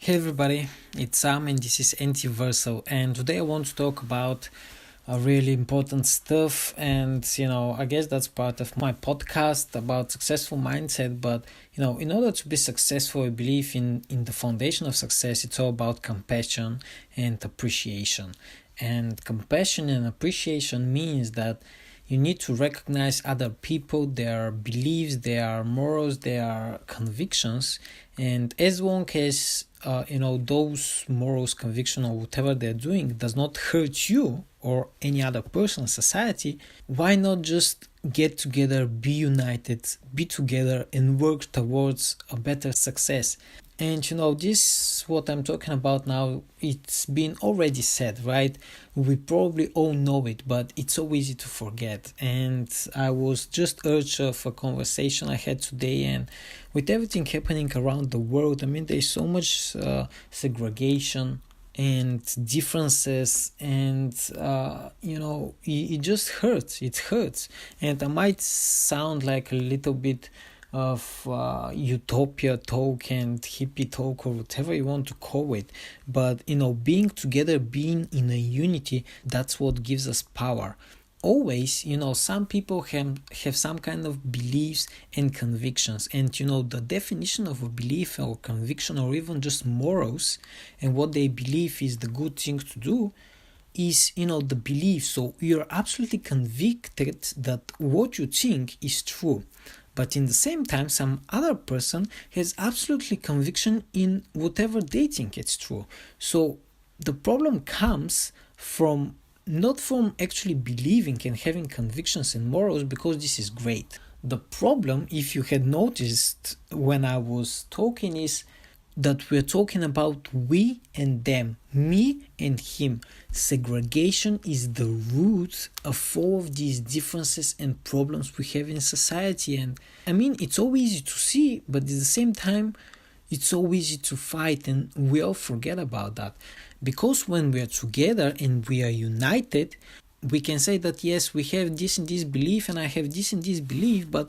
Hey everybody, it's Sam and this is Antiversal, and today I want to talk about a really important stuff. And I guess that's part of my podcast about successful mindset. But in order to be successful, I believe in the foundation of success, it's all about compassion and appreciation. And compassion and appreciation means that you need to recognize other people, their beliefs, their morals, their convictions, and as long as those morals, conviction, or whatever they're doing does not hurt you or any other person in society, why not just get together, be united, be together, and work towards a better success? And this what I'm talking about now, it's been already said, right? We probably all know it, but it's so easy to forget. And I was just urged of a conversation I had today, and with everything happening around the world, I mean, there's so much segregation and differences, and it just hurts. It hurts. And I might sound like a little bit of utopia talk and hippie talk or whatever you want to call it, but being together, being in a unity, that's what gives us power. Always, some people have some kind of beliefs and convictions, and the definition of a belief or conviction, or even just morals, and what they believe is the good thing to do, is the belief. So you're absolutely convicted that what you think is true, but in the same time some other person has absolutely conviction in whatever they think it's true. So the problem comes from not from actually believing and having convictions and morals, because this is great. The problem, if you had noticed when I was talking, is that we're talking about we and them, me and him. Segregation is the root of all of these differences and problems we have in society. And I mean, it's so easy to see, but at the same time, it's so easy to fight, and we all forget about that. Because when we are together and we are united, we can say that yes, we have this and this belief, and I have this and this belief, but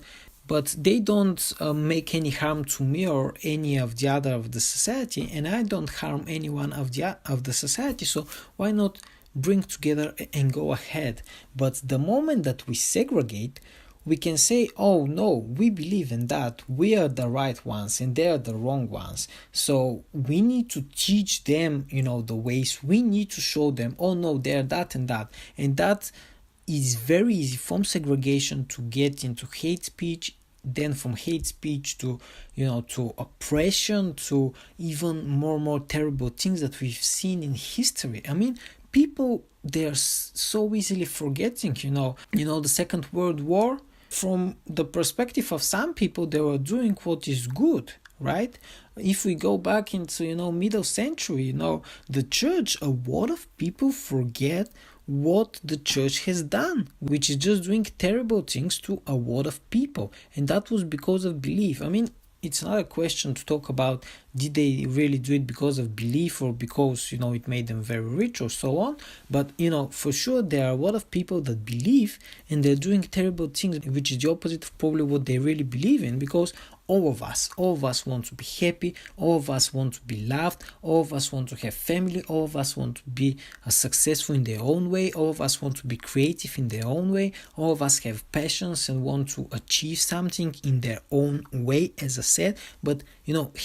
they don't make any harm to me or any of the other of the society, and I don't harm anyone of the society. So why not bring together and go ahead? But the moment that we segregate, we can say, oh no, we believe in that, we are the right ones and they are the wrong ones. So we need to teach them, the ways. We need to show them, oh no, they're that and that. And that is very easy from segregation to get into hate speech, then from hate speech to to oppression, to even more terrible things that we've seen in history. I mean, people, they're so easily forgetting, the Second World War. From the perspective of some people, they were doing what is good, right? If we go back into middle century, the church, a lot of people forget what the church has done, which is just doing terrible things to a lot of people, and that was because of belief. I mean, it's not a question to talk about did they really do it because of belief or because it made them very rich or so on, but for sure there are a lot of people that believe and they're doing terrible things, which is the opposite of probably what they really believe in. Because all of us want to be happy, all of us want to be loved, all of us want to have family, all of us want to be successful in their own way, all of us want to be creative in their own way, all of us have passions and want to achieve something in their own way, as I said. But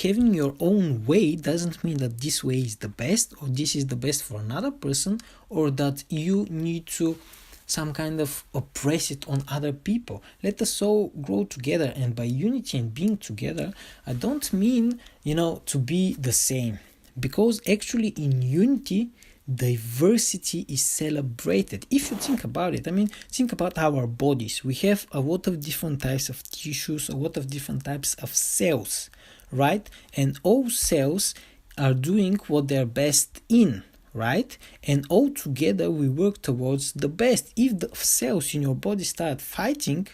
having your own way doesn't mean that this way is the best, or this is the best for another person, or that you need to some kind of oppress it on other people. Let us all grow together, and by unity and being together, I don't mean to be the same, because actually in unity diversity is celebrated. If you think about it, I mean, think about our bodies. We have a lot of different types of tissues, a lot of different types of cells, right? And all cells are doing what they're best in, right? And all together we work towards the best. If the cells in your body start fighting,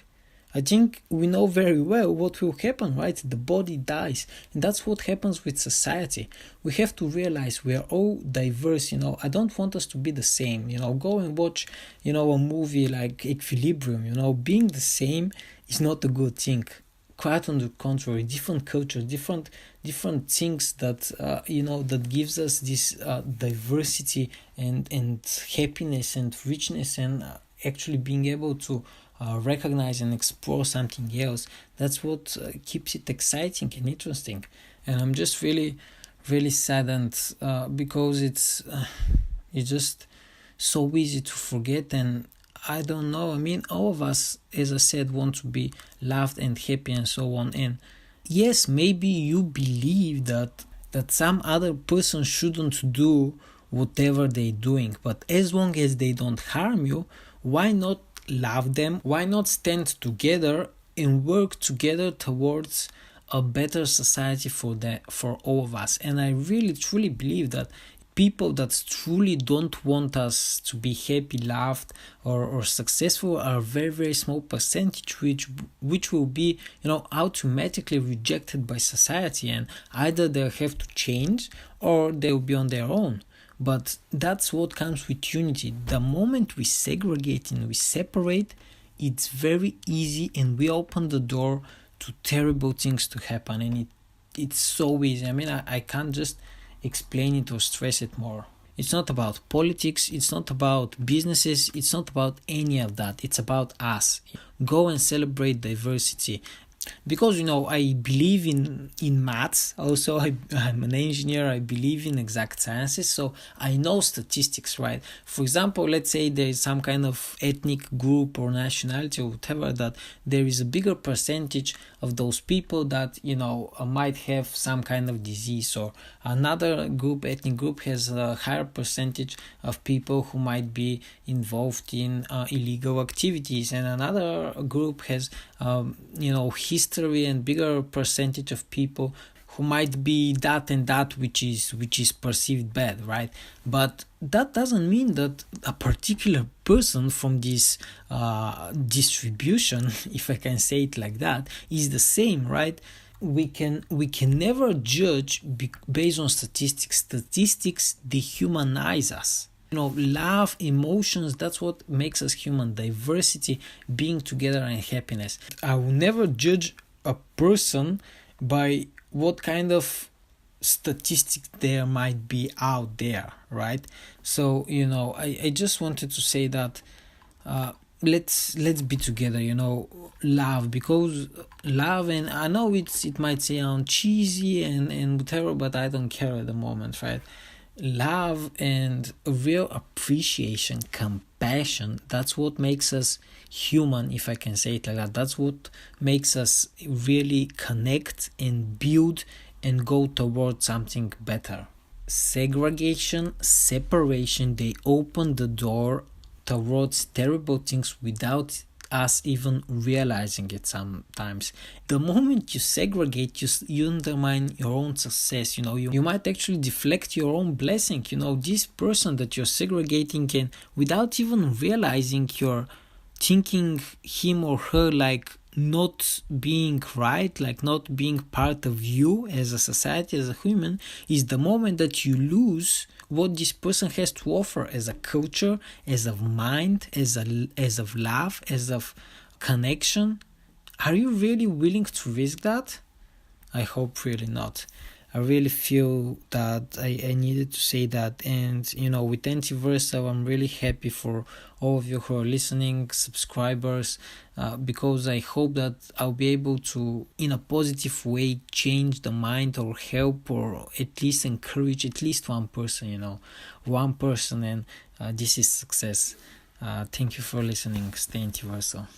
I think we know very well what will happen, right? The body dies. And that's what happens with society. We have to realize we are all diverse. I don't want us to be the same. Go and watch, a movie like Equilibrium. Being the same is not a good thing. quite on the contrary, different culture, different things that that gives us this diversity and happiness and richness, and actually being able to recognize and explore something else. That's what keeps it exciting and interesting. And I'm just really saddened because it's just so easy to forget. And I don't know, I mean, all of us, as I said, want to be loved and happy and so on. And yes, maybe you believe that some other person shouldn't do whatever they're doing, but as long as they don't harm you, why not love them? Why not stand together and work together towards a better society for all of us? And I really truly believe that people that truly don't want us to be happy, loved, or successful are a very small percentage, which will be automatically rejected by society, and either they'll have to change or they'll be on their own. But that's what comes with unity. The moment we segregate and we separate, it's very easy, and we open the door to terrible things to happen. And it's so easy. I mean, I can't just explain it or stress it more. It's not about politics, it's not about businesses, it's not about any of that. It's about us. Go and celebrate diversity. Because I believe in maths. Also, I'm an engineer. I believe in exact sciences, so I know statistics, right? For example, let's say there is some kind of ethnic group or nationality or whatever, that there is a bigger percentage of those people that might have some kind of disease, or another ethnic group has a higher percentage of people who might be involved in illegal activities, and another group has history and bigger percentage of people who might be that and that which is perceived bad, right? But that doesn't mean that a particular person from this distribution, if I can say it like that, is the same, right? We can never judge based on statistics. Statistics dehumanize us. Love, emotions, that's what makes us human. Diversity, being together, and happiness. I will never judge a person by what kind of statistics there might be out there, right? So I just wanted to say that let's be together, love, because love, and I know it might sound cheesy and whatever, but I don't care at the moment, right? Love and real appreciation, compassion, that's what makes us human, if I can say it like that. That's what makes us really connect and build and go towards something better. Segregation, separation, they open the door towards terrible things without us even realizing it sometimes. The moment you segregate, you undermine your own success. You might actually deflect your own blessing. This person that you're segregating, and without even realizing, you're thinking him or her like not being right, like not being part of you as a society, as a human, is the moment that you lose what this person has to offer as a culture, as of mind, as of love, as of connection. Are you really willing to risk that? I hope really not. I really feel that I needed to say that. And with Antiversal, I'm really happy for all of you who are listening, subscribers, because I hope that I'll be able to, in a positive way, change the mind or help or at least encourage at least one person, and this is success. Thank you for listening. Stay Antiversal.